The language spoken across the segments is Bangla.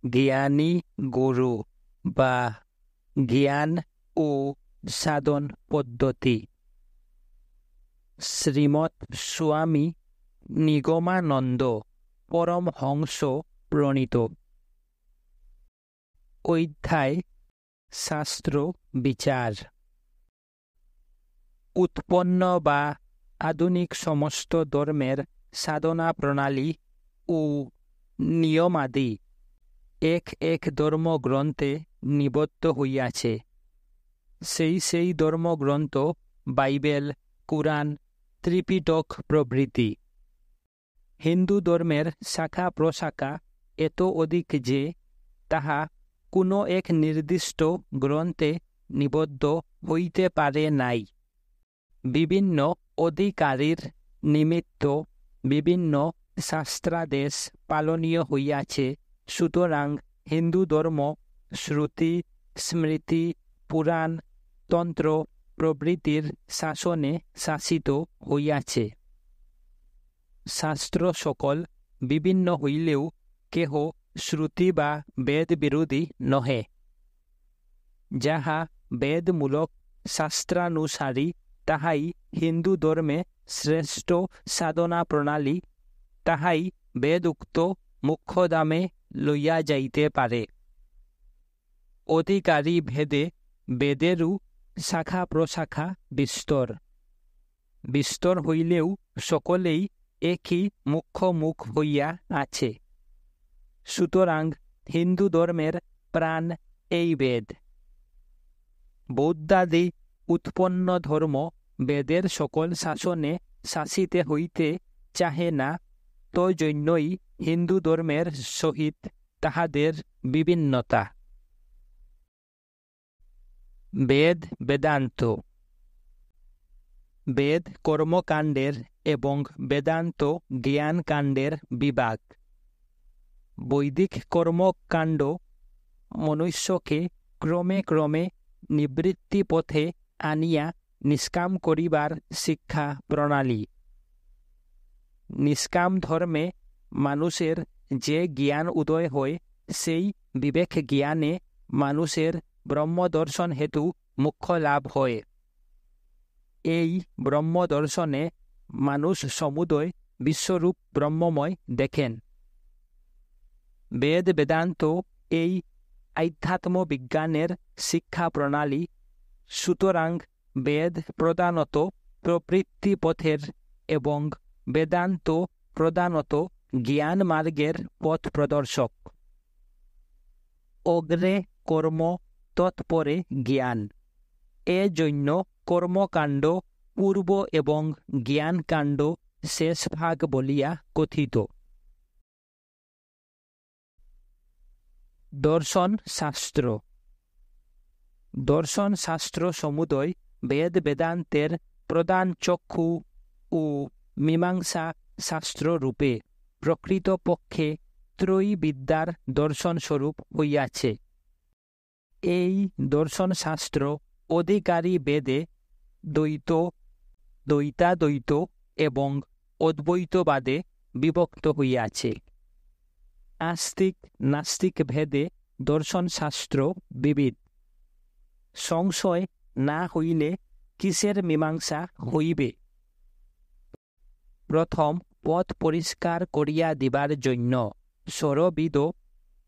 জ্ঞানী গুরু বা জ্ঞান ও সাধন পদ্ধতি। শ্রীমৎ স্বামী নিগমানন্দ পরমহংস প্রণীত। অধ্যায় শাস্ত্র বিচার। উৎপন্ন বা আধুনিক সমস্ত ধর্মের সাধনা প্রণালী ও নিয়মাদি এক এক ধর্মগ্রন্থে নিবদ্ধ হইয়াছে। সেই ধর্মগ্রন্থ বাইবেল, কুরআন, ত্রিপিটক প্রভৃতি। হিন্দু ধর্মের শাখা প্রশাখা এত অধিক যে তাহা কোনো এক নির্দিষ্ট গ্রন্থে নিবদ্ধ হইতে পারে নাই। বিভিন্ন অধিকারীর নিমিত্ত বিভিন্ন শাস্ত্রাদেশ পালনীয় হইয়াছে। সুতরাং হিন্দু ধর্ম শ্রুতি, স্মৃতি, পুরাণ, তন্ত্র প্রভৃতির শাসনে শাসিত হইয়াছে। শাস্ত্র সকল বিভিন্ন হইলেও কেহ শ্রুতি বা বেদ বিরোধী নহে। যাহা বেদমূলক শাস্ত্রানুসারী তাহাই হিন্দু ধর্মে শ্রেষ্ঠ সাধনা প্রণালী, তাহাই বেদোক্ত মোক্ষধামে লইয়া যাইতে পারে। অধিকারী ভেদে বেদেরও শাখা প্রশাখা বিস্তর। বিস্তর হইলেও সকলেই একই মুখ্য হইয়া আছে। সুতরাং হিন্দু ধর্মের প্রাণ এই বেদ। বৌদ্ধাদি উৎপন্ন ধর্ম বেদের সকল শাসনে শাসিতে হইতে চাহে না, তো জন্যই হিন্দু ধর্মের সহিত তাহাদের বিভিন্নতা। বেদ বেদান্ত। বেদ কর্মকাণ্ডের এবং বেদান্ত জ্ঞানকাণ্ডের বিভাগ। বৈদিক কর্মকাণ্ড মনুষ্যকে ক্রমে ক্রমে নিবৃত্তি পথে আনিয়া নিষ্কাম করিবার শিক্ষা প্রণালী। নিষ্কাম ধর্মে মানুষের যে জ্ঞান উদয় হয়, সেই বিবেক জ্ঞানে মানুষের ব্রহ্মদর্শন হেতু মোক্ষ লাভ হয়। এই ব্রহ্মদর্শনে মানুষ সমুদয় বিশ্বরূপ ব্রহ্মময় দেখেন। বেদ বেদান্ত এই আধ্যাত্ম বিজ্ঞানের শিক্ষা প্রণালী। সুতরাং বেদ প্রধানত প্রবৃত্তি পথের এবং বেদান্ত প্রধানত জ্ঞান মার্গের পথ প্রদর্শক। অগ্রে কর্ম, তৎপরে জ্ঞান। এজন্য কর্মকাণ্ড পূর্ব এবং জ্ঞানকাণ্ড শেষ ভাগ বলিয়া কথিত। দর্শন শাস্ত্র। দর্শন শাস্ত্র সমুদয় বেদ বেদান্তের প্রধান চক্ষু ও মীমাংসা শাস্ত্র রূপে প্রকৃতপক্ষে ত্রয়ী বিদ্যার দর্শন স্বরূপ হইয়াছে। এই দর্শন শাস্ত্র অধিকারী বেদে দ্বৈত, দ্বৈতাদ্বৈত এবং অদ্বৈতবাদে বিভক্ত হইয়াছে। আস্তিক নাস্তিক ভেদে দর্শন শাস্ত্র বিবিধ। সংশয় না হইলে কিসের মীমাংসা হইবে? প্রথম পথ পরিষ্কার করিয়া দিবার জন্য সরবিদ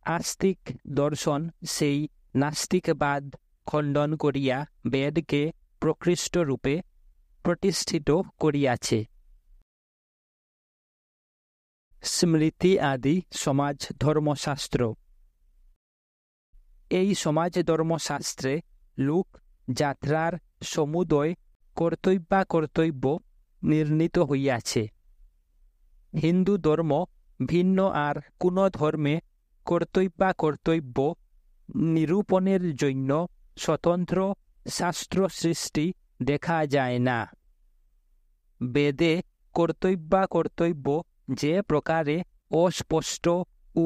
আস্তিক দর্শন সেই নাস্তিকবাদ খণ্ডন করিয়া বেদকে প্রকৃষ্ট রূপে প্রতিষ্ঠিত করিয়াছে। স্মৃতি আদি সমাজ ধর্মশাস্ত্র। এই সমাজ ধর্মশাস্ত্রে লোক যাত্রার সমুদয় কর্তব্য নির্ণীত হইয়াছে। হিন্দু ধর্ম ভিন্ন আর কোন ধর্মে কর্তব্য নিরূপণের জন্য স্বতন্ত্র শাস্ত্র সৃষ্টি দেখা যায় না। বেদে কর্তব্য যে প্রকারে অস্পষ্ট ও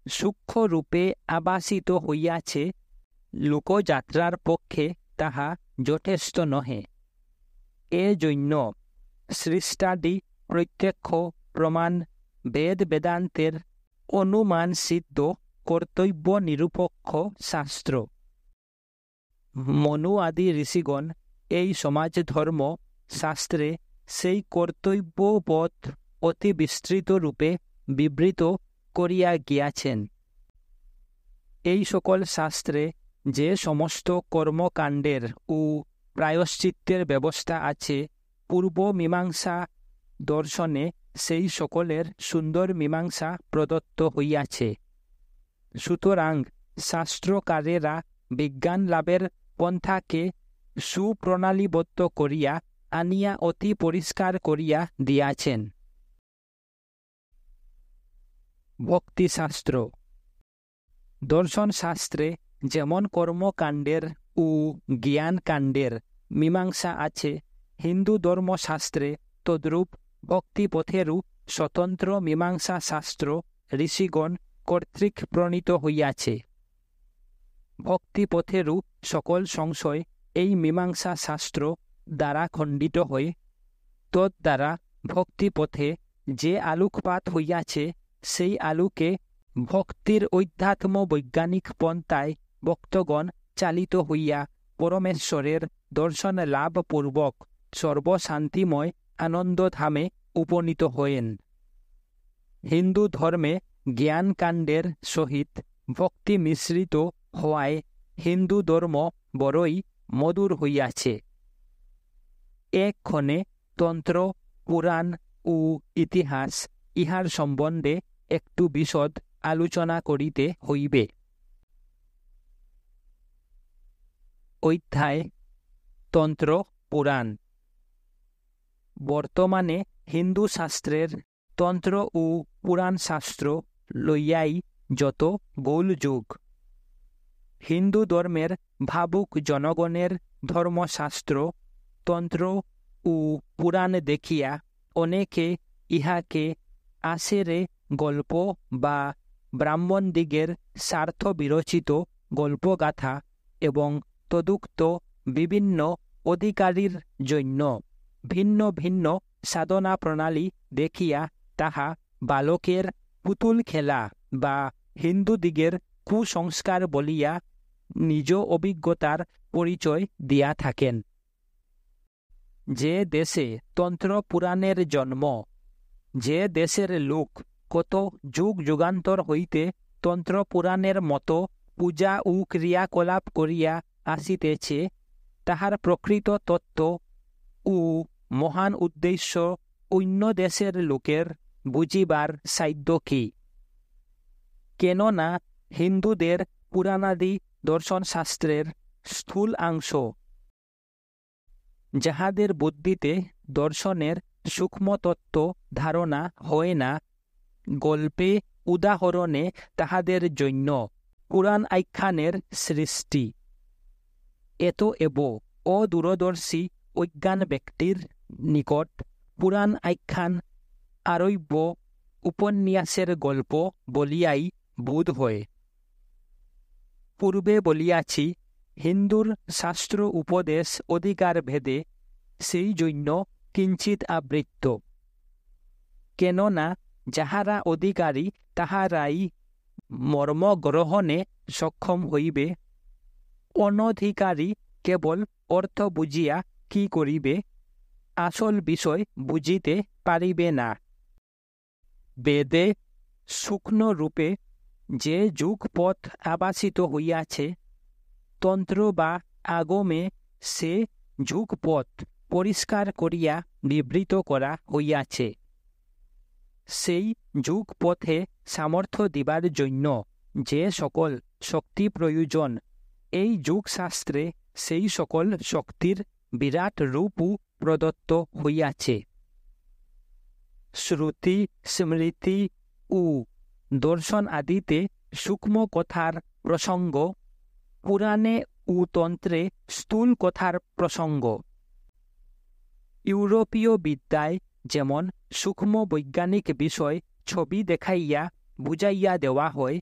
সূক্ষ্মরূপে আবাসিত হইয়াছে, লোকযাত্রার পক্ষে তাহা যথেষ্ট নহে। এজন্য সৃষ্টাদি প্রত্যক্ষ প্রমাণ বেদ বেদান্তের অনুমান সিদ্ধ কর্তব্য নিরপেক্ষ শাস্ত্র। মনু আদি ঋষিগণ এই সমাজ ধর্ম শাস্ত্রে সেই কর্তব্যবোধ অতি বিস্তৃত রূপে বিবৃত করিয়া গিয়াছেন। এই সকল শাস্ত্রে যে সমস্ত কর্মকাণ্ডের ও প্রায়শ্চিত্তের ব্যবস্থা আছে, পূর্ব মীমাংসা দর্শনে সেই সকলের সুন্দর মীমাংসা প্রদত্ত হইয়াছে। সুতরাং শাস্ত্রকারেরা বিজ্ঞান লাভের পন্থাকে সুপ্রণালীবদ্ধ করিয়া আনিয়া অতি পরিষ্কার করিয়া দিয়াছেন। ভক্তিশাস্ত্র। দর্শনশাস্ত্রে যেমন কর্মকাণ্ডের ও জ্ঞানকাণ্ডের মীমাংসা আছে, হিন্দু ধর্মশাস্ত্রে তদ্রূপ ভক্তিপথেরও স্বতন্ত্র মীমাংসা শাস্ত্র ঋষিগণ কর্তৃক প্রণীত হইয়াছে। ভক্তিপথেরও সকল সংশয় এই মীমাংসা শাস্ত্র দ্বারা খণ্ডিত হয়ে তদ্বারা ভক্তিপথে যে আলোকপাত হইয়াছে, সেই আলোকে ভক্তির অধ্যাত্ম বৈজ্ঞানিক পন্থায় ভক্তগণ চালিত হইয়া পরমেশ্বরের দর্শন লাভপূর্বক সর্বশান্তিময় আনন্দধামে উপনীত হয়েন। হিন্দু ধর্মে জ্ঞানকাণ্ডের সহিত ভক্তি মিশ্রিত হওয়ায় হিন্দু ধর্ম বড়ই মধুর হইয়াছে। এক্ষণে তন্ত্র, পুরাণ ও ইতিহাস ইহার সম্বন্ধে একটু বিশদ আলোচনা করিতে হইবে। অধ্যায় তন্ত্র পুরাণ। বর্তমানে হিন্দু শাস্ত্রের তন্ত্র ও পুরাণ শাস্ত্র লইয়াই যত গোলযোগ। হিন্দু ধর্মের ভাবুক জনগণের ধর্মশাস্ত্র তন্ত্র ও পুরাণ দেখিয়া অনেকে ইহাকে আসেরে গল্প বা ব্রাহ্মণদিগের স্বার্থ বিরচিত গল্পগাথা এবং তদুক্ত বিভিন্ন অধিকারীর জন্য ভিন্ন ভিন্ন সাধনা প্রণালী দেখিয়া তাহা বালকের পুতুল খেলা বা হিন্দুদিগের কুসংস্কার বলিয়া নিজ অভিজ্ঞতার পরিচয় দিয়া থাকেন। যে দেশে তন্ত্র পুরাণের জন্ম, যে দেশের লোক কত যুগ যুগান্তর হইতে তন্ত্র পুরাণের মতো পূজা ও ক্রিয়াকলাপ করিয়া আসিতেছে, তাহার প্রকৃত তত্ত্ব ও মহান উদ্দেশ্য অন্য দেশের লোকের বুঝিবার সাধ্য কি? কেননা হিন্দুদের পুরাণাদি দর্শনশাস্ত্রের স্থূল অংশ, যাহাদের বুদ্ধিতে দর্শনের সূক্ষ্ম তত্ত্ব ধারণা হয় না, গল্পে উদাহরণে তাহাদের জন্য পুরাণ আখ্যানের সৃষ্টি। এতএব অদূরদর্শী অজ্ঞান ব্যক্তির নিকট পুরাণ আখ্যান আরব্য উপন্যাসের গল্প বলিয়াই বোধ হয়। পূর্বে বলিয়াছি, হিন্দুর শাস্ত্র উপদেশ অধিকার ভেদে সেই জন্য কিঞ্চিত আবৃত্ত। কেননা যাহারা অধিকারী তাহারাই মর্মগ্রহণে সক্ষম হইবে, অনধিকারী কেবল অর্থ বুঝিয়া কি করিবে, আসল বিষয় বুঝিতে পারিবে না। বেদে সূক্ষ্ম রূপে যে যুগপথ আবাসিত হইয়াছে, তন্ত্র বা আগমে সে যুগপথ পরিষ্কার করিয়া বিবৃত করা হইয়াছে। সেই যুগপথে সামর্থ্য দিবার জন্য যে সকল শক্তি প্রয়োজন, এই যুগশাস্ত্রে সেই সকল শক্তির বিরাট রূপও প্রদত্ত হইয়াছে। শ্রুতি, স্মৃতি ও দর্শন আদিতে সূক্ষ্ম কথার প্রসঙ্গ, পুরাণে ও তন্ত্রে স্থূল কথার প্রসঙ্গ। ইউরোপীয় বিদ্যায় যেমন সূক্ষ্ম বৈজ্ঞানিক বিষয় ছবি দেখাইয়া বুঝাইয়া দেওয়া হয়,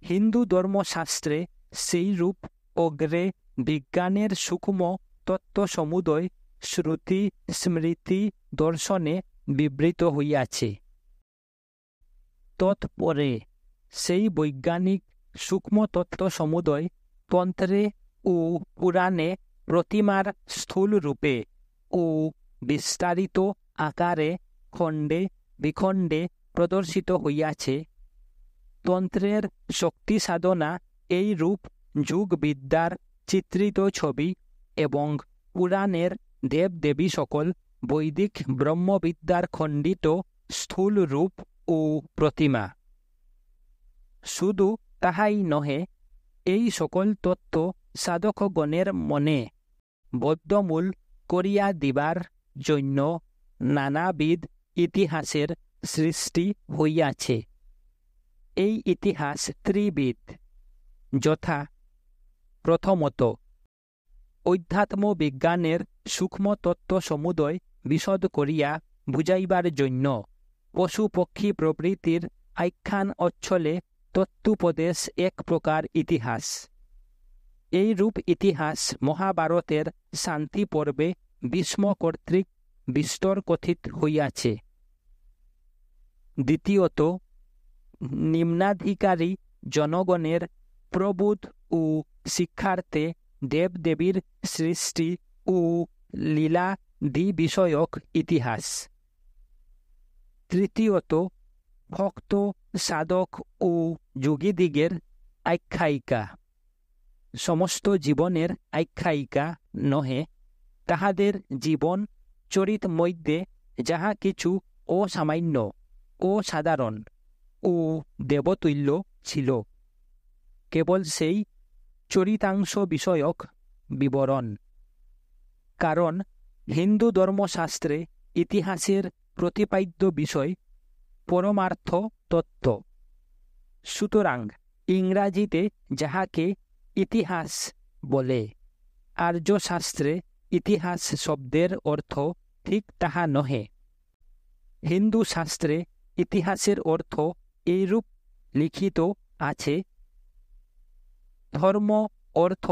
হিন্দু ধর্মশাস্ত্রে সেই রূপ অগ্রে বিজ্ঞানের সূক্ষ্ম তত্ত্বসমুদয় শ্রুতি, স্মৃতি, দর্শনে বিবৃত হইয়াছে। তৎপরে সেই বৈজ্ঞানিক সূক্ষ্ম তত্ত্ব সমুদয় তন্ত্রে ও পুরাণে প্রতিমার স্থূল রূপে ও বিস্তারিত আকারে খণ্ডে বিখণ্ডে প্রদর্শিত হইয়াছে। তন্ত্রের শক্তি সাধনা এই রূপ যুগবিদ্যার চিত্রিত ছবি এবং পুরাণের দেবদেবী সকল বৈদিক ব্রহ্মবিদ্যার খণ্ডিত স্থূল রূপ ও প্রতিমা। শুধু তাহাই নহে, এই সকল তত্ত্ব সাধকগণের মনে বদ্ধমূল করিয়া দিবার জন্য নানাবিধ ইতিহাসের সৃষ্টি হইয়াছে। এই ইতিহাস ত্রিবিধ, যথা প্রথমত অধ্যাত্ম বিজ্ঞানের সূক্ষ্ম তত্ত্ব সমুদয় বিশদ করিয়া বুঝাইবার জন্য পশু পক্ষী প্রভৃতির আখ্যান অচ্ছলে তত্ত্বোপদেশ এক প্রকার ইতিহাস। এই রূপ ইতিহাস মহাভারতের শান্তি পর্বে ভীষ্ম কর্তৃক বিস্তর কথিত হইয়াছে। দ্বিতীয়ত নিম্নাধিকারী জনগণের প্রবোধ ও শিক্ষার্থে দেবদেবীর সৃষ্টি ও লীলাদি বিষয়ক ইতিহাস। তৃতীয়ত ভক্ত সাধক ও যোগীদিগের আখ্যায়িকা, সমস্ত জীবনের আখ্যায়িকা নহে, তাহাদের জীবন চরিত মধ্যে যাহা কিছু অসামান্য অসাধারণ ও দেবতুল্য ছিল, কেবল সেই চরিতাংশ বিষয়ক বিবরণ। কারণ হিন্দু ধর্মশাস্ত্রে ইতিহাসের প্রতিপাদ্য বিষয় পরমার্থ তত্ত্ব। সুতরাং ইংরাজিতে যাহাকে ইতিহাস বলে, আর্যশাস্ত্রে ইতিহাস শব্দের অর্থ ঠিক তাহা নহে। হিন্দু শাস্ত্রে ইতিহাসের অর্থ এইরূপ লিখিত আছে: ধর্ম, অর্থ,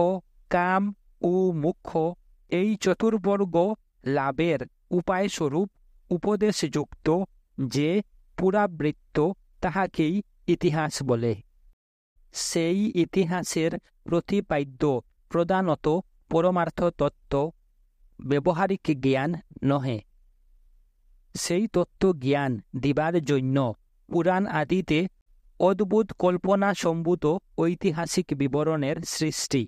কাম ও মোক্ষ এই চতুর্বর্গ লাভের উপায়স্বরূপ উপদেশযুক্ত যে পুরাবৃত্ত, তাহাকেই ইতিহাস বলে। সেই ইতিহাসের প্রতিপাদ্য প্রধানত পরমার্থ তত্ত্ব, ব্যবহারিক জ্ঞান নহে। সেই তত্ত্ব জ্ঞান দিবার জন্য পুরাণ আদিতে অদ্ভুত কল্পনা সম্ভূত ঐতিহাসিক বিবরণের সৃষ্টি।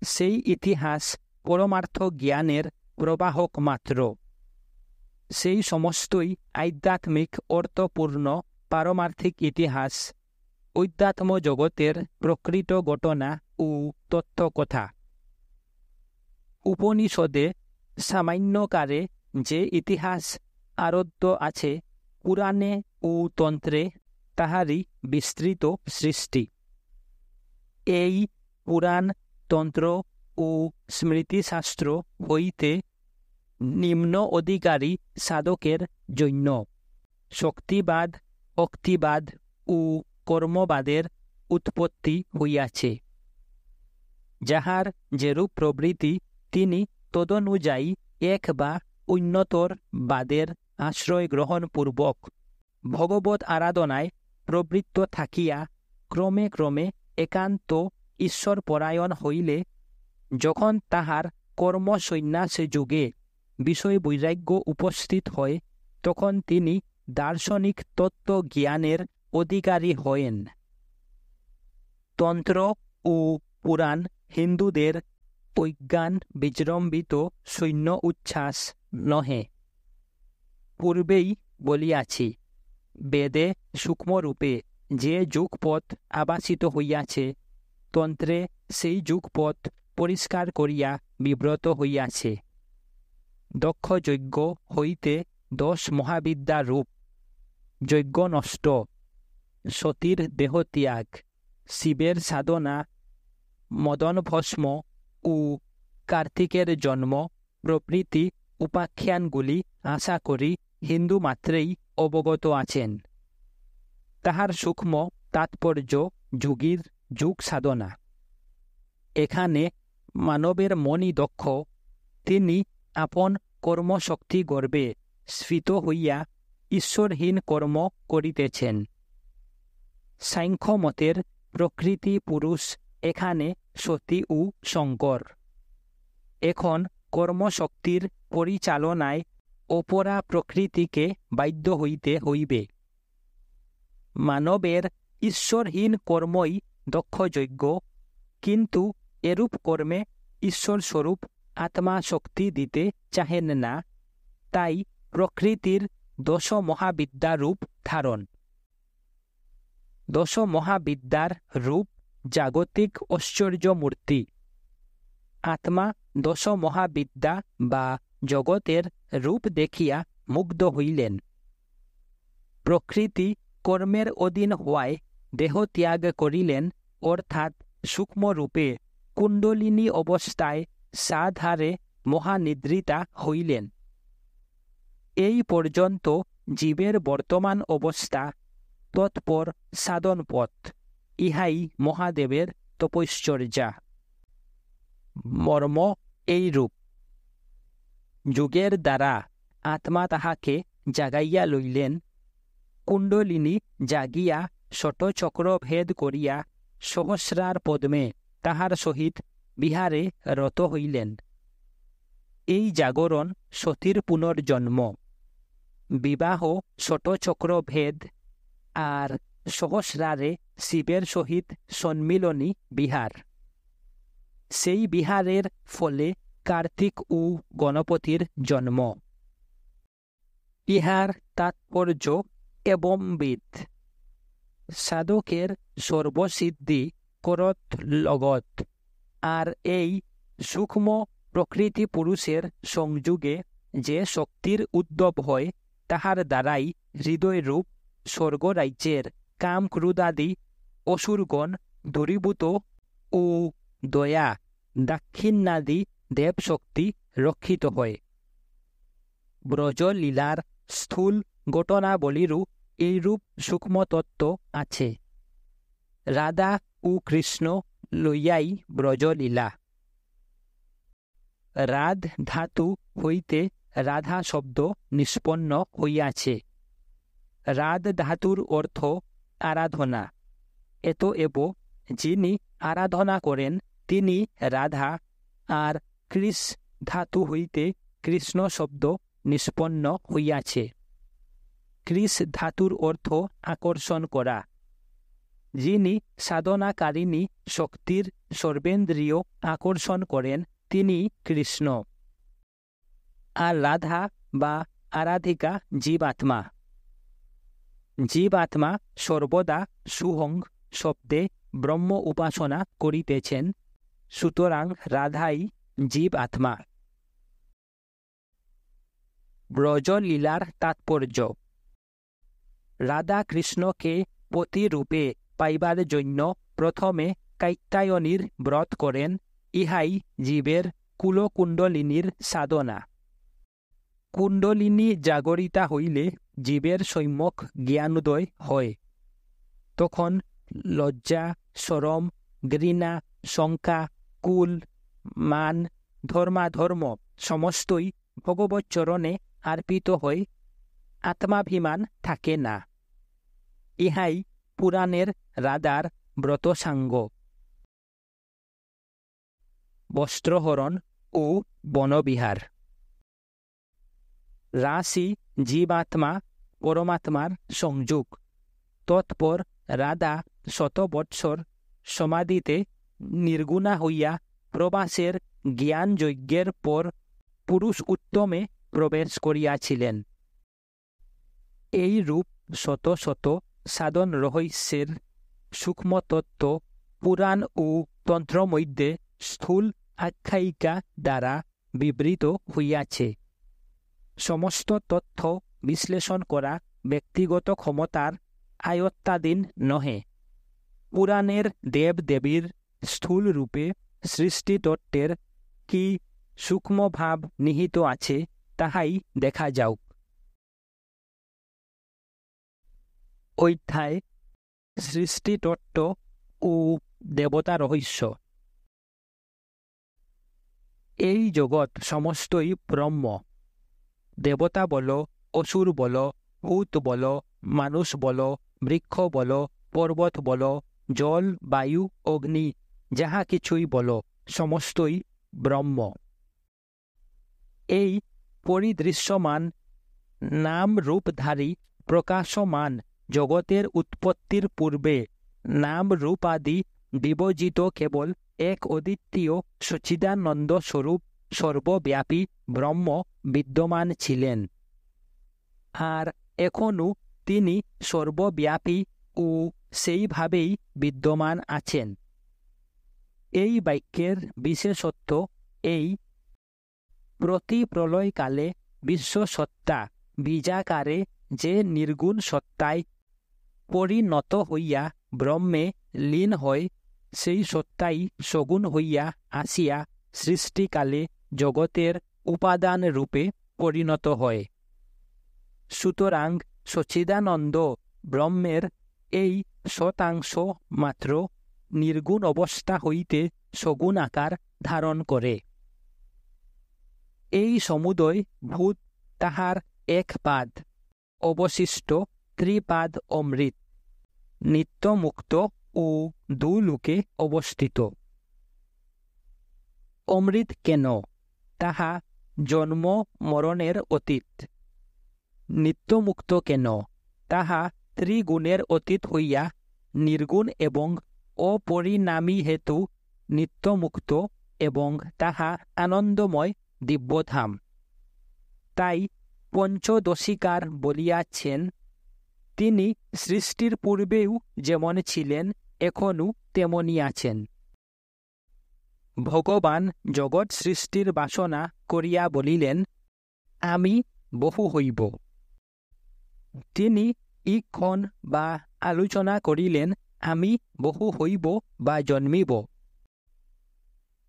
সেই ইতিহাস পরমার্থ জ্ঞানের প্রবাহক মাত্র। সেই সমস্তই আধ্যাত্মিক অর্থপূর্ণ পারমার্থিক ইতিহাস, অধ্যাত্ম জগতের প্রকৃত ঘটনা ও তত্ত্বকথা। উপনিষদে সামান্যকারে যে ইতিহাস আরোদ্য আছে, পুরাণে ও তন্ত্রে তাহারই বিস্তৃত সৃষ্টি। এই পুরাণ, তন্ত্র ও স্মৃতিশাস্ত্র হইতে নিম্ন অধিকারী সাধকের জন্য শক্তিবাদ, ভক্তিবাদ ও কর্মবাদের উৎপত্তি হইয়াছে। যাহার যেরূপ প্রবৃত্তি, তিনি তদনুযায়ী এক বা উন্নতর বাদের আশ্রয় গ্রহণপূর্বক ভগবৎ আরাধনায় প্রবৃত্ত থাকিয়া ক্রমে ক্রমে একান্ত ঈশ্বরপরায়ণ হইলে, যখন তাহার কর্মসন্ন্যাস যুগে বিষয় বৈরাগ্য উপস্থিত হয়, তখন তিনি দার্শনিক তত্ত্ব জ্ঞানের অধিকারী হয়েন। তন্ত্র ও পুরাণ হিন্দুদের অজ্ঞান বিজৃম্ভিত সৈন্য উচ্ছ্বাস নহে। পূর্বেই বলিয়াছি, বেদে সূক্ষ্মরূপে যে যুগপথ আবাসিত হইয়াছে, তন্ত্রে সেই যুগপথ পরিষ্কার করিয়া বিব্রত হইয়াছে। দক্ষ যজ্ঞ হইতে 10 মহাবিদ্যা রূপ, যজ্ঞ নষ্ট, সতীর দেহত্যাগ, শিবের সাধনা, মদনভস্ম ও কার্তিকের জন্ম প্রভৃতি উপাখ্যানগুলি আশা করি হিন্দু মাত্রেই অবগত আছেন। তাহার সূক্ষ্ম তাৎপর্য যুগীর যুগ সাধনা। এখানে মানবের মনই দক্ষ, তিনি আপন কর্মশক্তি গর্বে স্ফীত হইয়া ঈশ্বরহীন কর্ম করিতেছেন। সাংখ্যমতের প্রকৃতি পুরুষ, এখানে সতী ও শঙ্কর। এখন কর্মশক্তির পরিচালনায় অপরা প্রকৃতিকে বাধ্য হইতে হইবে। মানবের ঈশ্বরহীন কর্মই দক্ষযজ্ঞ, কিন্তু এরূপ কর্মে ঈশ্বরস্বরূপ আত্মা শক্তি দিতে চাহেন না, তাই প্রকৃতির দশ মহাবিদ্যা রূপ ধারণ। দশ মহাবিদ্যার রূপ জাগতিক ঐশ্বর্য মূর্তি। আত্মা দশ মহাবিদ্যা বা জগতের রূপ দেখিয়া মুগ্ধ হইলেন। প্রকৃতি কর্মের অধীন হওয়ায় দেহ ত্যাগ করিলেন, অর্থাৎ সূক্ষ্মরূপে কুণ্ডলিনী অবস্থায় সাধারে মহানিদ্রিতা হইলেন। এই পর্যন্ত জীবের বর্তমান অবস্থা, তৎপর সাধনপথ, ইহাই মহাদেবের তপশ্চর্যা। মর্ম এইরূপ। যোগের দ্বারা আত্মা তাহাকে জাগাইয়া লইলেন। কুণ্ডলিনী জাগিয়া ষটচক্র ভেদ করিয়া সহস্রার পদ্মে তাহার সহিত বিহারে রত হইলেন। এই জাগরণ সতীর পুনর্জন্ম, বিবাহ ষটচক্র ভেদ, আর সহস্রারে শিবের সহিত সম্মিলনী বিহার। সেই বিহারের ফলে কার্তিক ও গণপতির জন্ম। ইহার তাৎপর্য এবংবিধ। সাধকের সর্বসিদ্ধি করত লগত, আর এই সূক্ষ্ম প্রকৃতি পুরুষের সংযোগে যে শক্তির উদ্ভব হয়, তাহার দ্বারাই হৃদয়রূপ স্বর্গরাজ্যের কাম ক্রোধাদি অসুরগণ দূরীভূত ও দয়া দাক্ষিণ্যাদি দেবশক্তি রক্ষিত হয়। ব্রজলীলার স্থূল ঘটনাবলীরও এইরূপ সূক্ষ্মতত্ত্ব আছে। রাধা ও কৃষ্ণ লইয়াই ব্রজলীলা। রাধ ধাতু হইতে রাধা শব্দ নিষ্পন্ন হইয়াছে। রাধ ধাতুর অর্থ আরাধনা। এতএব যিনি আরাধনা করেন তিনি রাধা, আর কৃষ ধাতু হইতে কৃষ্ণ শব্দ নিষ্পন্ন হইয়াছে। কৃষ ধাতুর অর্থ আকর্ষণ করা। যিনি সাধনাকারিণী শক্তির সর্বেন্দ্রিয় আকর্ষণ করেন তিনি কৃষ্ণ। আর রাধা বা আরাধিকা জীবাত্মা। জীবাত্মা সর্বদা সুহং শব্দে ব্রহ্ম উপাসনা করিতেছেন, সুতরাং রাধাই জীব আত্মা। ব্রজলীলার তাৎপর্য। রাধা কৃষ্ণকে পতিরূপে পাইবার জন্য প্রথমে কাত্যায়নীর ব্রত করেন, ইহাই জীবের কুলকুণ্ডলিনীর সাধনা। কুণ্ডলিনী জাগরিতা হইলে জীবের সম্যক জ্ঞানোদয় হয়। তখন লজ্জা, শরম, ঘৃণা, শঙ্কা, কুল, মান, ধর্মাধর্ম সমস্তই ভগবৎচরণে अर्पित हय आत्माभिमान थाके ना। इहाई पुराणेर राधार व्रतसांग। वस्त्रहरण ओ बनबिहार। राशि जीवात्मा परमात्मार संयोग। तत्पर राधा शत बत्सर समाधिते निर्गुणा हइया प्रवासेर ज्ञान यज्ञेर पर पुरुष उत्तमे प्रवेश करियाछिलेन। एई रूप शत शत साधन रहस्येर सूक्ष्म तत्व पुराण ओ तंत्र मध्य स्थूल आख्यायिका द्वारा विवृत हइयाछे। समस्त तथ्य विश्लेषण करा व्यक्तिगत क्षमतार आयत्ताधीन नहे। पुराणेर देव देवीर स्थूल रूपे सृष्टि तत्त्वेर कि सूक्ष्म भाव निहित आछे ताहाई देखा जाउक। अध्याय सृष्टि तत्त्व ओ देवता रहस्य। এই জগৎ সমস্তই ব্রহ্ম। দেবতা বলো, অসুর বলো, ভূত বলো, মানুষ বলো, বৃক্ষ বলো, পর্বত বলো, জল, বায়ু, অগ্নি, যাহা কিছুই বলো, সমস্তই ব্রহ্ম। এই পরিদৃশ্যমান নাম রূপধারী প্রকাশমান জগতের উৎপত্তির পূর্বে নাম রূপাদি বিবর্জিত কেবল এক অদ্বিতীয় সচ্চিদানন্দ স্বরূপ সর্বব্যাপী ব্রহ্ম বিদ্যমান ছিলেন, আর এখনও তিনি সর্বব্যাপী ও সেইভাবেই বিদ্যমান আছেন। এই বাক্যের বিশেষত্ব এই, প্রতি প্রলয়কালে বিশ্বসত্তা বীজাকারে যে নির্গুণ সত্তায় পরিণত হইয়া ব্রহ্মে লীন হয়, সেই সত্তাই সগুণ হইয়া আসিয়া সৃষ্টিকালে জগতের উপাদান রূপে পরিণত হয়। সুতরাং সচ্চিদানন্দ ব্রহ্মের এই শতাংশ মাত্র নির্গুণ অবস্থা হইতে সগুণ আকার ধারণ করে। এই সমুদয় ভূত তাহার এক পাদ, অবশিষ্ট ত্রিপাদ অমৃত, নিত্যমুক্ত ও দুলোকে অবস্থিত। অমৃত কেন? তাহা জন্ম মরণের অতীত। নিত্যমুক্ত কেন? তাহা ত্রিগুণের অতীত হইয়া নির্গুণ এবং অপরিণামী হেতু নিত্যমুক্ত, এবং তাহা আনন্দময় দিব্যধাম। তাই পঞ্চদশিকার বলিয়াছেন, তিনি সৃষ্টির পূর্বেও যেমন ছিলেন, এখনও তেমনি আছেন। ভগবান জগৎ সৃষ্টির বাসনা করিয়া বলিলেন, আমি বহু হইব। তিনি ইক্ষণ বা আলোচনা করিলেন, আমি বহু হইব বা জন্মিব।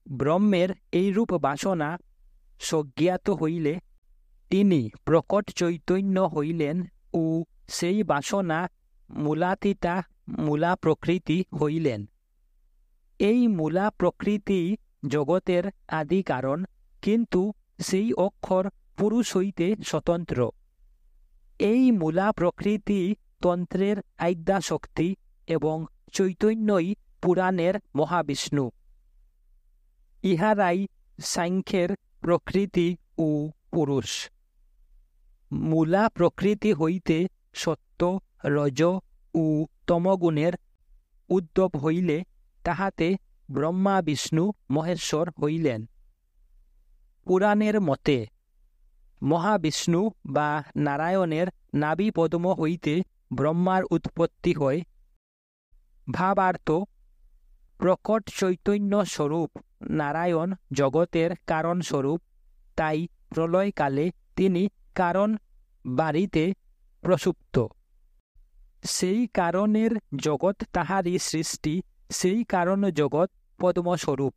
ব্রহ্মের এইরূপ বাসনা সজ্ঞাত হইলে তিনি প্রকট চৈতন্য হইলেন ও সেই বাসনা মূলাতীতা মূলা প্রকৃতি হইলেন। এই মূলা প্রকৃতি জগতের আদি কারণ, কিন্তু সেই অক্ষর পুরুষ হইতে স্বতন্ত্র। এই মূলা প্রকৃতি তন্ত্রের আদ্যাশক্তি এবং চৈতন্যই পুরাণের মহাবিষ্ণু। ইহারাই সাংখ্যের প্রকৃতি ও পুরুষ। মূলা প্রকৃতি হইতে সত্য, রজ ও তমগুণের উদ্ভব হইলে তাহাতে ব্রহ্মা বিষ্ণু মহেশ্বর হইলেন। পুরাণের মতে মহাবিষ্ণু বা নারায়ণের নাভি পদ্ম হইতে ব্রহ্মার উৎপত্তি হয়। ভাবার্থ, প্রকট চৈতন্য স্বরূপ নারায়ণ জগতের কারণ স্বরূপ, তাই প্রলয়কালে তিনি কারণ বাড়িতে প্রসুপ্ত। সেই কারণের জগৎ তাহারই সৃষ্টি, সেই কারণ জগৎ পদ্মস্বরূপ।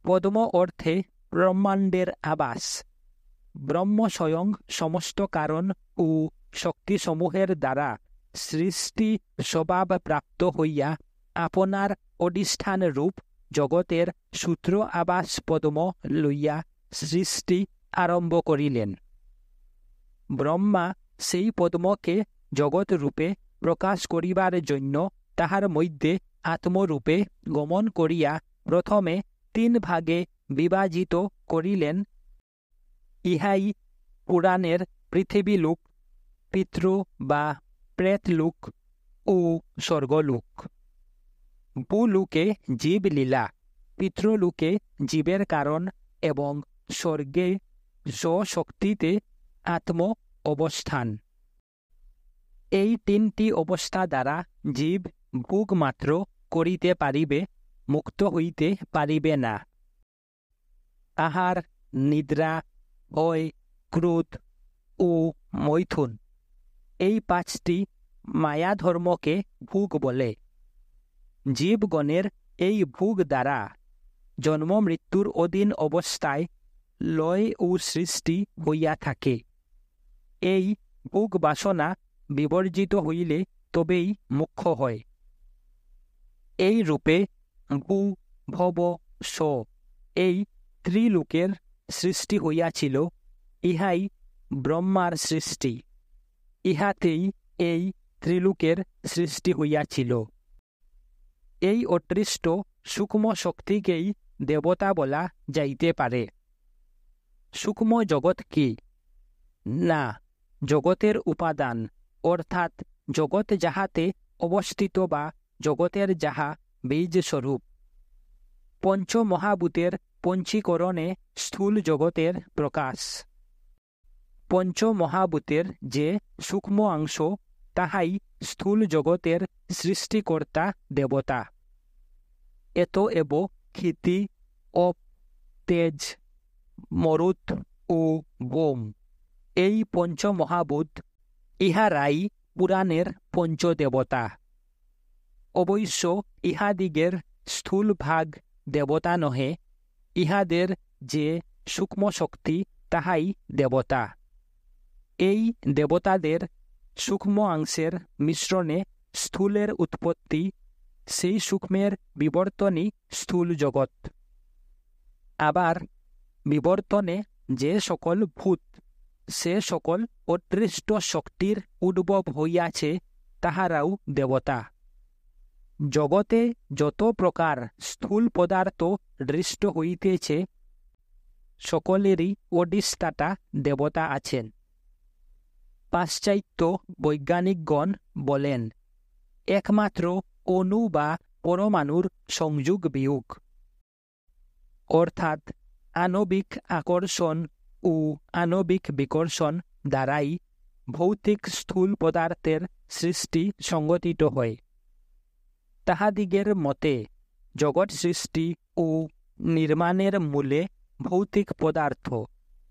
পদ্ম অর্থে ব্রহ্মাণ্ডের আবাস। ব্রহ্ম স্বয়ং সমস্ত কারণ ও শক্তিসমূহের দ্বারা সৃষ্টি স্বভাব প্রাপ্ত হইয়া আপনার অধিষ্ঠান রূপ জগতের সূত্র আবাস পদ্ম লইয়া সৃষ্টি আরম্ভ করিলেন। ব্রহ্মা সেই পদ্মকে জগৎ রূপে প্রকাশ করিবার জন্য তাহার মধ্যে আত্মরূপে গমন করিয়া প্রথমে 3 ভাগে বিভাজিত করিলেন। ইহাই পুরাণের পৃথিবীলোক, পিতৃ বা প্রেতলোক ও স্বর্গলোক। ভূলোকে জীব লীলা, পিতৃলোকে জীবের কারণ এবং স্বর্গে স্বশক্তিতে আত্ম অবস্থান। এই 3টি অবস্থা দ্বারা জীব ভোগ মাত্র করিতে পারিবে, মুক্ত হইতে পারিবে না। আহার, নিদ্রা, ভয়, ক্রোধ ও মৈথুন, এই 5টি মায়াধর্মকে ভোগ বলে। জীবগণের এই ভোগ দ্বারা জন্ম মৃত্যুর অধীন অবস্থায় লয় ও সৃষ্টি হইয়া থাকে। এই ভোগ বাসনা বিবর্জিত হইলে তবেই মুখ্য হয়। এই রূপে ভূ, ভব, স এই ত্রিলোকের সৃষ্টি হইয়াছিল। ইহাই ব্রহ্মার সৃষ্টি। ইহাতেই এই ত্রিলোকের সৃষ্টি হইয়াছিল। এই অদৃষ্ট সূক্ষ্ম শক্তিকেই দেবতা বলা যাইতে পারে। সূক্ষ্ম জগৎ কি? না, জগতের উপাদান, অর্থাৎ জগৎ যাহাতে অবস্থিত বা জগতের যাহা বীজস্বরূপ। পঞ্চমহাভূতের পঞ্চীকরণে স্থূল জগতের প্রকাশ। পঞ্চমহাভূতের যে সূক্ষ্ম অংশ, তাহাই স্থূল জগতের সৃষ্টিকর্তা দেবতা। এত এব ক্ষিতি, অপ, তেজ, মরুত ও বোম, এই পঞ্চমহাভূত, ইহারাই পুরাণের পঞ্চদেবতা। অবশ্য ইহাদিগের স্থূল ভাগ দেবতা নহে, ইহাদের যে সূক্ষ্ম শক্তি তাহাই দেবতা। এই দেবতাদের সূক্ষ্ম অংশের মিশ্রণে স্থূলের উৎপত্তি, সেই সূক্ষ্মের বিবর্তনই স্থূল জগৎ। আবার বিবর্তনে যে সকল ভূত, সে সকল অদৃষ্ট শক্তির উদ্ভব হইয়াছে, তাহারাও দেবতা। জগতে যত প্রকার স্থূল পদার্থ দৃষ্ট হইতেছে, সকলেরই অধিষ্ঠাতা দেবতা আছেন। পাশ্চাত্য বৈজ্ঞানিকগণ বলেন, একমাত্র অণু বা পরমাণুর সংযোগ বিয়োগ, অর্থাৎ আণবিক আকর্ষণ ও আণবিক বিকর্ষণ দ্বারাই ভৌতিক স্থূল পদার্থের সৃষ্টি সংঘটিত হয়। তাহাদিগের মতে জগৎ সৃষ্টি ও নির্মাণের মূলে ভৌতিক পদার্থ,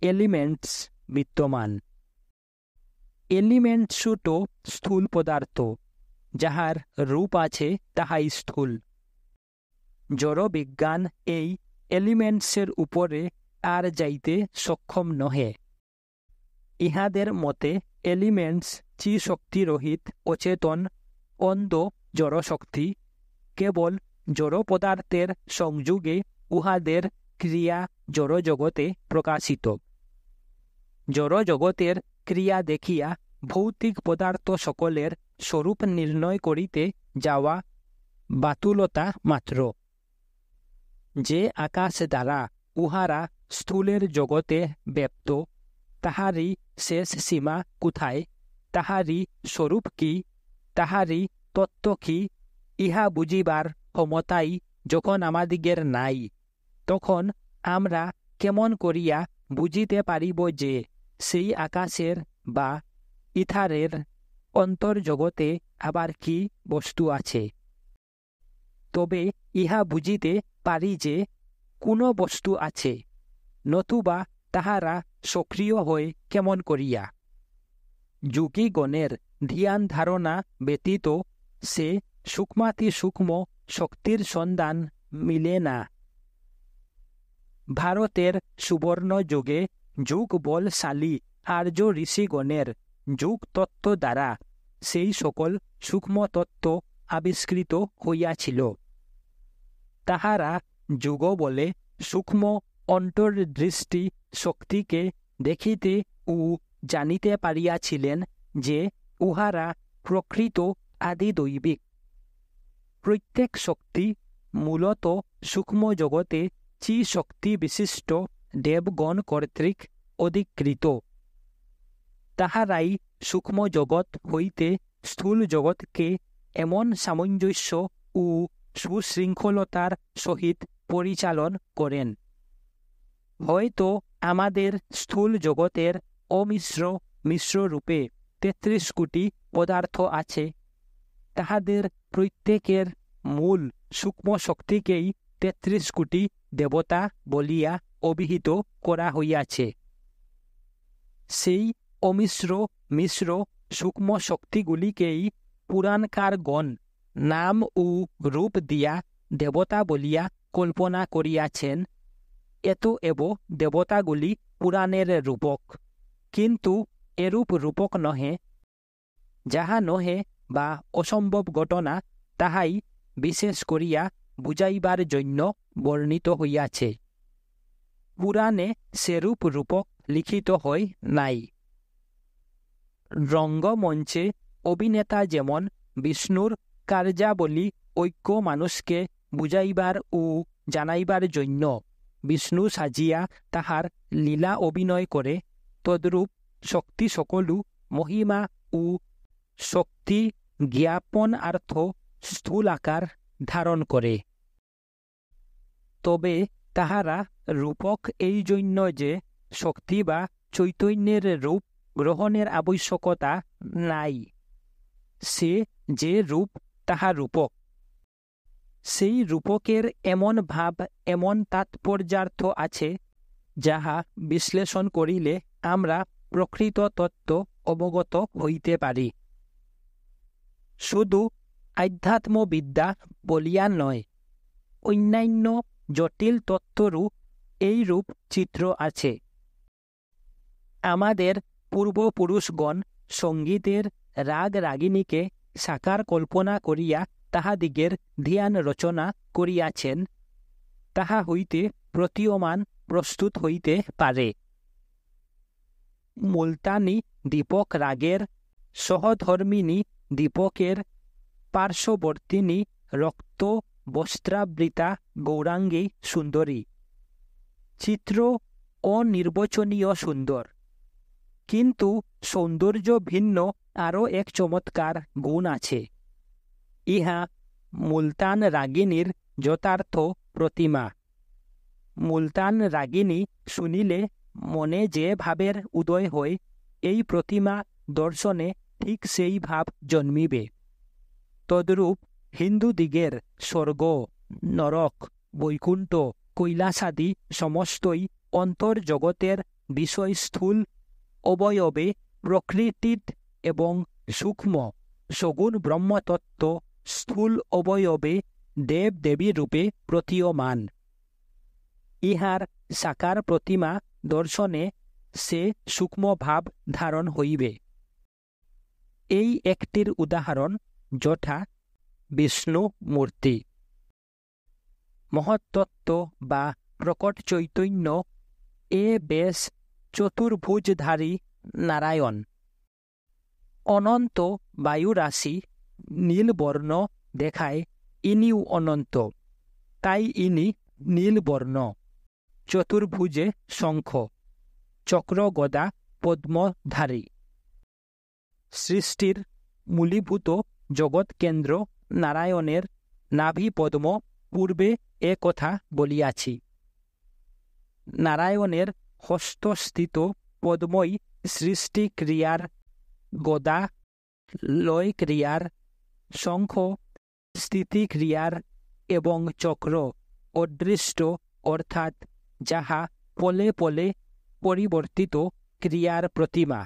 এলিমেন্টস বিদ্যমান। এলিমেন্টসও তো স্থূল পদার্থ, যাহার রূপ আছে তাহাই স্থূল। জড়বিজ্ঞান এই এলিমেন্টসের উপরে আর যাইতে সক্ষম নহে। ইহাদের মতে এলিমেন্টস চিশক্তিরহিত অচেতন অন্ধ জড়শক্তি, কেবল জড় পদার্থের সংযোগে উহাদের ক্রিয়া জড়জগতে প্রকাশিত। জড়জগতের ক্রিয়া দেখিয়া ভৌতিক পদার্থ সকলের স্বরূপ নির্ণয় করিতে যাওয়া বাতুলতা মাত্র। যে আকাশ দ্বারা উহারা স্থূলের জগতে ব্যপ্ত, তাহারই শেষ সীমা কোথায়, তাহারই স্বরূপ কি, তাহারই তত্ত্ব কি, ইহা বুঝিবার ক্ষমতাই যখন আমাদিগের নাই, তখন আমরা কেমন করিয়া বুঝিতে পারিব যে সেই আকাশের বা ইথারের অন্তর্জগতে আবার কি বস্তু আছে? তবে ইহা বুঝিতে পারি যে কোনো বস্তু আছে, নতুবা তাহারা সক্রিয় হয় কেমন করিয়া? যোগীগণের ধ্যান ধারণা ব্যতীত সে সূক্ষ্মাতি সূক্ষ্ম শক্তির সন্ধান মিলে না। ভারতের সুবর্ণ যুগে যুগ বলশালী আর্য ঋষিগণের যুগ তত্ত্ব দ্বারা সেই সকল সূক্ষ্ম তত্ত্ব আবিষ্কৃত হইয়াছিল। তাহারা যুগ বলে সূক্ষ্ম অন্তর্দৃষ্টি শক্তিকে দেখিতে ও জানিতে পারিয়াছিলেন যে উহারা প্রকৃত আদিদৈবিক। প্রত্যেক শক্তি মূলত সূক্ষ্ম জগতে চিশক্তি বিশিষ্ট দেবগণ কর্তৃক অধিকৃত। তাহারাই সূক্ষ্ম জগৎ হইতে স্থূল জগৎকে এমন সামঞ্জস্য ও সুশৃঙ্খলতার সহিত পরিচালন করেন। হয়তো আমাদের স্থূল জগতের অমিশ্র মিশ্র রূপে ৩৩ কোটি পদার্থ আছে, তাহাদের প্রত্যেকের মূল সূক্ষ্ম শক্তিকেই ৩৩ কোটি দেবতা বলিয়া অভিহিত করা হইয়াছে। সেই অমিশ্র মিশ্র সূক্ষ্ম শক্তিগুলিকেই পুরাণকারগণ নাম ও রূপ দিয়া দেবতা বলিয়া কল্পনা করিয়াছেন। এত এব দেবতাগুলি পুরাণের রূপক, কিন্তু এরূপ রূপক নহে। যাহা নহে বা অসম্ভব ঘটনা, তাহাই বিশেষ করিয়া বুঝাইবার জন্য বর্ণিত হইয়াছে। পুরাণে সেরূপ রূপক লিখিত হয় নাই। রঙ্গমঞ্চে অভিনেতা যেমন বিষ্ণুর কার্যাবলী ঐক্য মানুষকে বুঝাইবার ও জানাইবার জন্য বিষ্ণু সাজিয়া তাহার লীলা অভিনয় করে, তদ্রূপ শক্তি সকলু মহিমা ও শক্তি জ্ঞাপনার্থ স্থূল আকার ধারণ করে। তবে তাহারা রূপক এই জন্য যে শক্তি বা চৈতন্যের রূপ গ্রহণের আবশ্যকতা নাই। সে যে রূপ তাহা রূপক। সেই রূপকের এমন ভাব, এমন তাৎপর্যার্থ আছে, যাহা বিশ্লেষণ করিলে আমরা প্রকৃত তত্ত্ব অবগত হইতে পারি। শুধু আধ্যাত্মবিদ্যা বলিয়া নয়, অন্যান্য জটিল তত্ত্বরও এই রূপ চিত্র আছে। আমাদের পূর্বপুরুষগণ সঙ্গীতের রাগ রাগিণীকে সাকার কল্পনা করিয়া তাহাদিগের ধ্যান রচনা করিয়াছেন, তাহা হইতে প্রতীয়মান প্রস্তুত হইতে পারে। মুলতানি দীপক রাগের সহধর্মিণী দীপকের পার্শ্ববর্তিনী রক্ত বস্ত্রাবৃতা গৌরাঙ্গী সুন্দরী। চিত্র অনির্বচনীয় সুন্দর, কিন্তু সৌন্দর্য ভিন্ন আরও এক চমৎকার গুণ আছে। ইহা মুলতান রাগিণীর যথার্থ প্রতিমা। মুলতান রাগিণী শুনিলে মনে যে ভাবের উদয় হয়, এই প্রতিমা দর্শনে ঠিক সেই ভাব জন্মিবে। তদ্রূপ হিন্দুদিগের স্বর্গ, নরক, বৈকুণ্ঠ, কৈলাসাদি সমস্তই অন্তর্জগতের বিষয় স্থূল অবয়বে প্রকৃতিত এবং সূক্ষ্ম সগুণ ব্রহ্মতত্ত্ব স্থূল অবয়বে দেব দেবী রূপে প্রতীয়মান। ইহার সাকার প্রতিমা দর্শনে সে সূক্ষ্ম ভাব ধারণ হইবে। এই একটির উদাহরণ যথা বিষ্ণু মূর্তি। মহত্তত্ত্ব বা প্রকট চৈতন্য এ বেশ চতুর্ভুজধারী নারায়ণ। অনন্ত বায়ুরাশি নীলবর্ণ দেখায়, ইনিও অনন্ত, তাই ইনি নীলবর্ণ। চতুর্ভুজে শঙ্খ, চক্র, গদা, পদ্মধারী। সৃষ্টির মূলীভূত জগৎ কেন্দ্র নারায়ণের নাভি পদ্ম, পূর্বে এ কথা বলিয়াছি। নারায়ণের হস্তস্থিত পদ্মই সৃষ্টি ক্রিয়ার, গদা লয় ক্রিয়ার, শঙ্খ স্থিতি ক্রিয়ার এবং চক্র অদৃষ্ট অর্থাৎ যাহা পলে পলে পরিবর্তিত ক্রিয়ার প্রতিমা।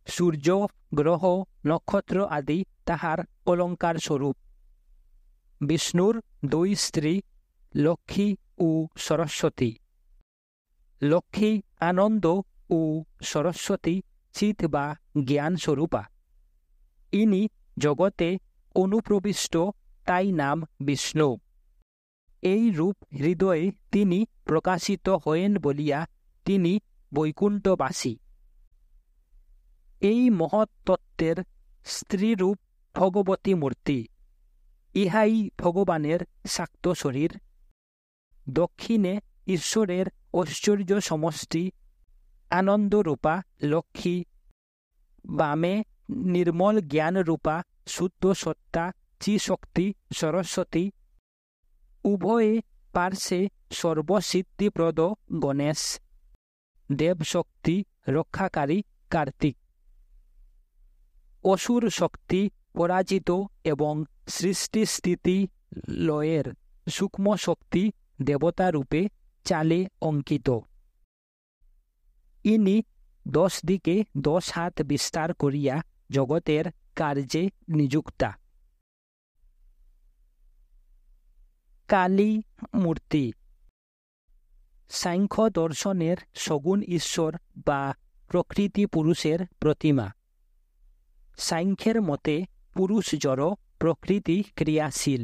সূর্য, গ্রহ, নক্ষত্র আদি তাহার অলঙ্কার স্বরূপ। বিষ্ণুর দুই স্ত্রী লক্ষ্মী ও সরস্বতী। লক্ষ্মী আনন্দ ও সরস্বতী চিৎ বা জ্ঞান স্বরূপা। ইনি জগতে অনুপ্রবিষ্ট, তাই নাম বিষ্ণু। এই রূপ হৃদয়ে তিনি প্রকাশিত হয়েন বলিয়া তিনি বৈকুণ্ঠবাসী। এই মহৎ তত্ত্বের স্ত্রীরূপ ভগবতী মূর্তি। ইহাই ভগবানের শাক্ত শরীর। দক্ষিণে ঈশ্বরের ঐশ্বর্য সমষ্টি আনন্দরূপা লক্ষ্মী, বামে নির্মল জ্ঞানরূপা শুদ্ধ সত্তা চিশক্তি সরস্বতী, উভয়ে পার্শ্বে সর্বসিদ্ধিপ্রদ গণেশ, দেবশক্তি রক্ষাকারী কার্তিক। অসুর শক্তি পরাজিত এবং সৃষ্টি স্থিতি লয়ের সূক্ষ্ম শক্তি দেবতা রূপে চালে অঙ্কিত। ইনি 10 দিকে 10 হাত বিস্তার করিয়া জগতের কার্যে নিযুক্তা। কালী মূর্তি। সাংখ্য দর্শনের সগুণ ঈশ্বর বা প্রকৃতি পুরুষের প্রতিমা। সাংখ্যের মতে পুরুষ জড়, প্রকৃতি ক্রিয়াশীল।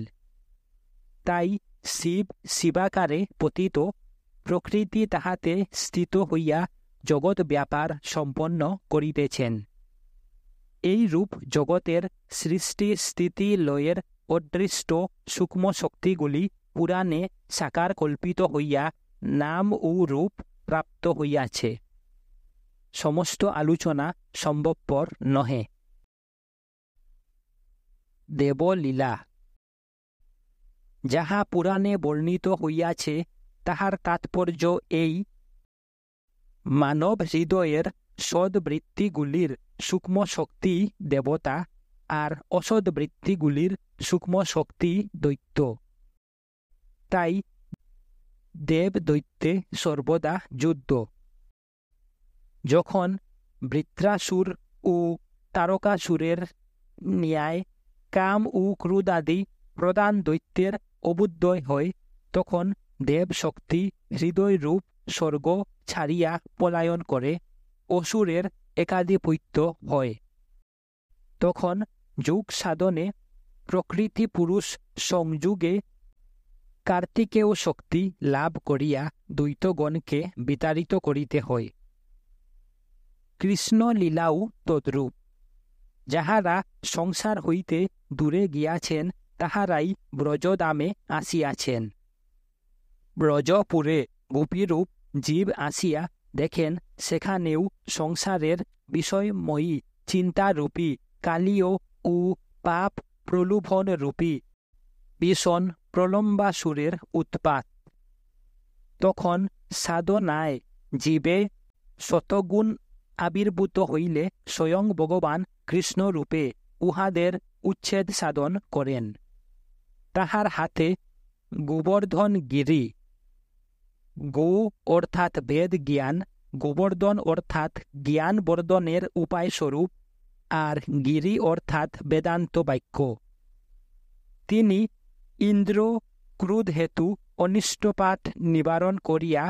তাই শিব শিবাকারে পতিত, প্রকৃতি তাহাতে স্থিত হইয়া জগৎ ব্যাপার সম্পন্ন করিতেছেন। এই রূপ জগতের সৃষ্টি স্থিতি লয়ের অদৃষ্ট সূক্ষ্ম শক্তিগুলি পুরাণে সাকার কল্পিত হইয়া নাম ও রূপ প্রাপ্ত হইয়াছে। সমস্ত আলোচনা সম্ভবপর নহে। দেবলীলা যাহা পুরাণে বর্ণিত হইয়াছে তাহার তাৎপর্য এই: মানব হৃদয়ের সদ্বৃত্তিগুলির সূক্ষ্ম শক্তি দেবতা, আর অসদ্বৃত্তিগুলির সূক্ষ্ম শক্তি দৈত্য। তাই দেব দৈত্যে সর্বদা যুদ্ধ। যখন বৃত্রাসুর ও তারকাসুরের ন্যায় কাম ও ক্রোধাদি প্রধান দৈত্যের অভ্যুদয় হয়, তখন দেব শক্তি হৃদয়রূপ স্বর্গ ছাড়িয়া পলায়ন করে অসুরের একাধিপত্য হয়। তখন যোগ সাধনে প্রকৃতি পুরুষ সংযোগে কার্তিকেয় শক্তি লাভ করিয়া দৈত্যগণকে বিতাড়িত করিতে হয়। কৃষ্ণ লীলাও তদ্রূপ। যাহারা সংসার হইতে দূরে গিয়াছেন তাহারাই ব্রজধামে আসিয়াছেন। ব্রজপুরে গোপীরূপ জীব আসিয়া দেখেন সেখানেও সংসারের বিষয়ময়ী চিন্তারূপী কালীয় ও পাপ প্রলোভনরূপী ভীষণ প্রলম্বাসুরের উৎপাত। তখন সাধনায় জীবে শতগুণ আবির্ভূত হইলে স্বয়ং ভগবান কৃষ্ণরূপে উহাদের উচ্ছেদ সাধন করেন। তাহার হাতে গোবর্ধন গিরি, গো অর্থাৎ বেদ জ্ঞান, গোবর্ধন অর্থাৎ জ্ঞান বর্ধনের উপায়স্বরূপ, আর গিরি অর্থাৎ বেদান্ত বাক্য। তিনি ইন্দ্র ক্রোধ হেতু অনিষ্টপাত নিবারণ করিয়া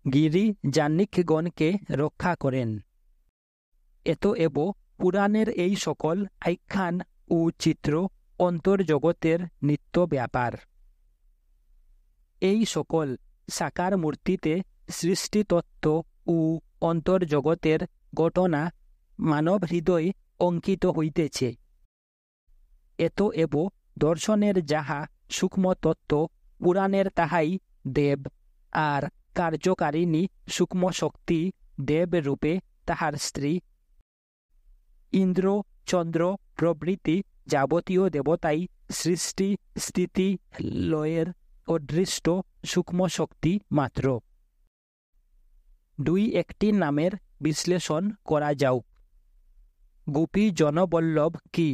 গিরি জানিকগণকে রক্ষা করেন। এতএব পুরাণের এই সকল আখ্যান ও চিত্র অন্তর্জগতের নিত্য ব্যাপার। এই সকল সাকার মূর্তিতে সৃষ্টিতত্ত্ব ও অন্তর্জগতের ঘটনা মানব হৃদয়ে অঙ্কিত হইতেছে। এতএব দর্শনের যাহা সূক্ষ্ম তত্ত্ব, পুরাণের তাহাই দেব, আর কার্যকারিণী সূক্ষ্ম শক্তি দেবরূপে তাহার স্ত্রী। ইন্দ্র চন্দ্র প্রভৃতি যাবতীয় দেবতাই সৃষ্টি স্থিতি লয়ের অদৃষ্ট সূক্ষ্ম শক্তি মাত্র। দুই একটি নামের বিশ্লেষণ করা যাউক। গোপী জনবল্লভ কি?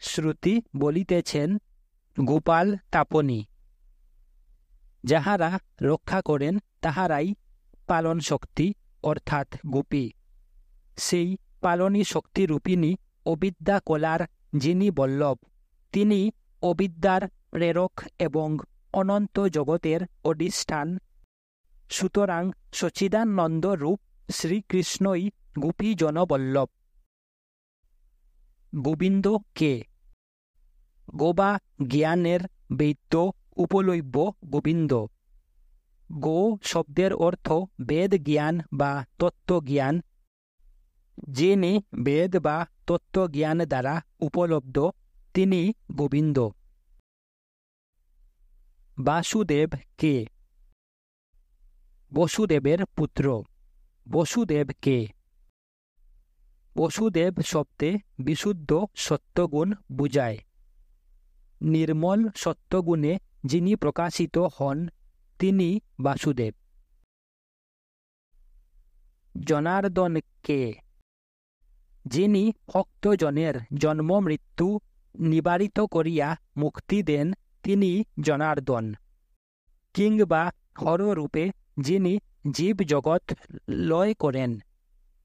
শ্রুতি বলিতেছেন গোপাল তাপনী। যাহারা রক্ষা করেন তাহারাই পালন শক্তি অর্থাৎ গোপী। সেই পালনী শক্তিরূপিণী অবিদ্যা কলার যিনি বল্লভ, তিনি অবিদ্যার প্রেরক এবং অনন্ত জগতের অধিষ্ঠান। সুতরাং সচ্চিদানন্দ রূপ শ্রীকৃষ্ণই গোপী জনবল্লভ। গোবিন্দ কে? গোবা জ্ঞানের বৈদ্য উপলভ্য গোবিন্দ। গো শব্দের অর্থ বেদ জ্ঞান বা তত্ত্বজ্ঞান। যিনি বেদ বা তত্ত্বজ্ঞান দ্বারা উপলব্ধ তিনি গোবিন্দ। বাসুদেব কে? বসুদেবের পুত্র। বসুদেব কে? বসুদেব শব্দে বিশুদ্ধ সত্যগুণ বুঝায়। নির্মল সত্যগুণে যিনি প্রকাশিত হন তিনি বাসুদেব। জনার্দন কে? যিনি ভক্তজনের জন্ম মৃত্যু নিবারিত করিয়া মুক্তি দেন তিনি জনার্দন। কিংবা হররূপে যিনি জীব জগৎ লয় করেন,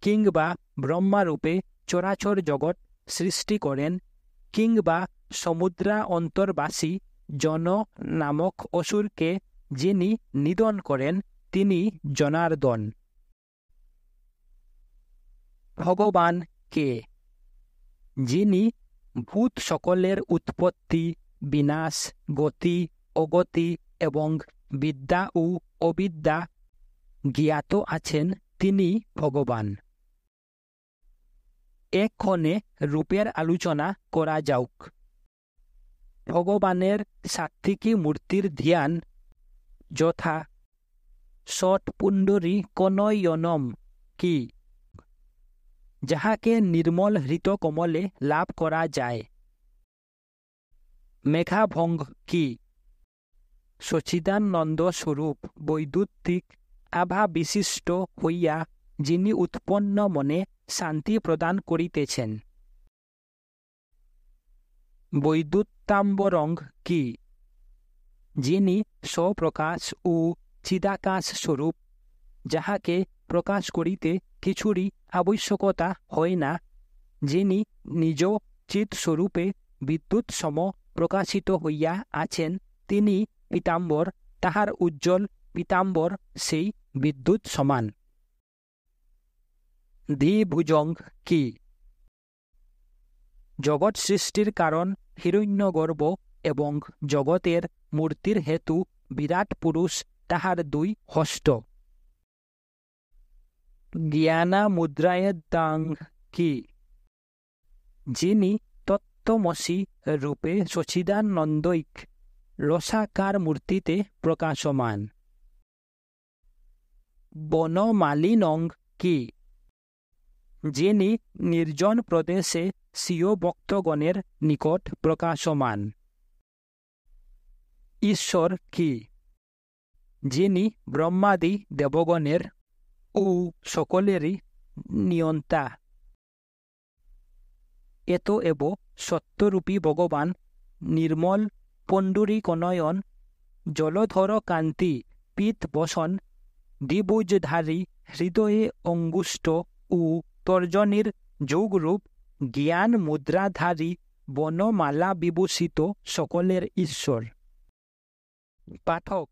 কিংবা ব্রহ্মারূপে চরাচর জগৎ সৃষ্টি করেন, কিংবা সমুদ্রা অন্তর্বাসী জন নামক অসুরকে যিনি নিধন করেন তিনি জনার্দন। ভগবান কে? যিনি ভূত সকলের উৎপত্তি বিনাশ গতি অগতি এবং বিদ্যা ও অবিদ্যা জ্ঞাত আছেন তিনি ভগবান। এক্ষণে রূপের আলোচনা করা যাউক। ভগবানের সাত্ত্বিকী মূর্তির ধ্যান, যথা ষটপুণ্ডরী কনয়নম কি, যাহাকে নির্মল হৃত কমলে লাভ করা যায়। মেঘাভঙ্গ কি, সচিদানন্দ স্বরূপ বৈদ্যুতিক আভা বিশিষ্ট হইয়া যিনি উৎপন্ন মনে শান্তি প্রদান করিতেছেন। বৈদ্যুতাম্বরং কি, যিনি স্বপ্রকাশ ও চিদাকাশ স্বরূপ, যাহাকে প্রকাশ করিতে কিছুরই আবশ্যকতা হয় না, যিনি নিজ চিৎস্বরূপে বিদ্যুৎ সম প্রকাশিত হইয়া আছেন, তিনি পীতাম্বর, তাহার উজ্জ্বল পীতাম্বর সেই বিদ্যুৎ সমান। দ্বিভুজং কি, জগৎ সৃষ্টির কারণ হিরণ্যগর্ভ এবং জগতের মূর্তির হেতু বিরাট পুরুষ, তাহার দুই হস্ত। জ্ঞানামুদ্রায়দাং কি, যিনি তত্ত্বমসি রূপে সচিদানন্দৈক রসাকার মূর্তিতে প্রকাশমান। বনমালিনং কি, যিনি নির্জন প্রদেশে স্বীয় ভক্তগণের নিকট প্রকাশমান। ঈশ্বর কি, যিনি ব্রহ্মাদি দেবগণের ও সকলেরই নিয়ন্তা। এতএব সত্যরূপী ভগবান নির্মল পণ্ডরীকনয়ন, জলধর কান্তি পীত বসন, দ্বিভুজধারী হৃদয়ে অঙ্গুষ্ট ও তর্জনীর যোগরূপ, জ্ঞান মুদ্রাধারী বনমালা বিভূষিত সকলের ঈশ্বর। পাঠক,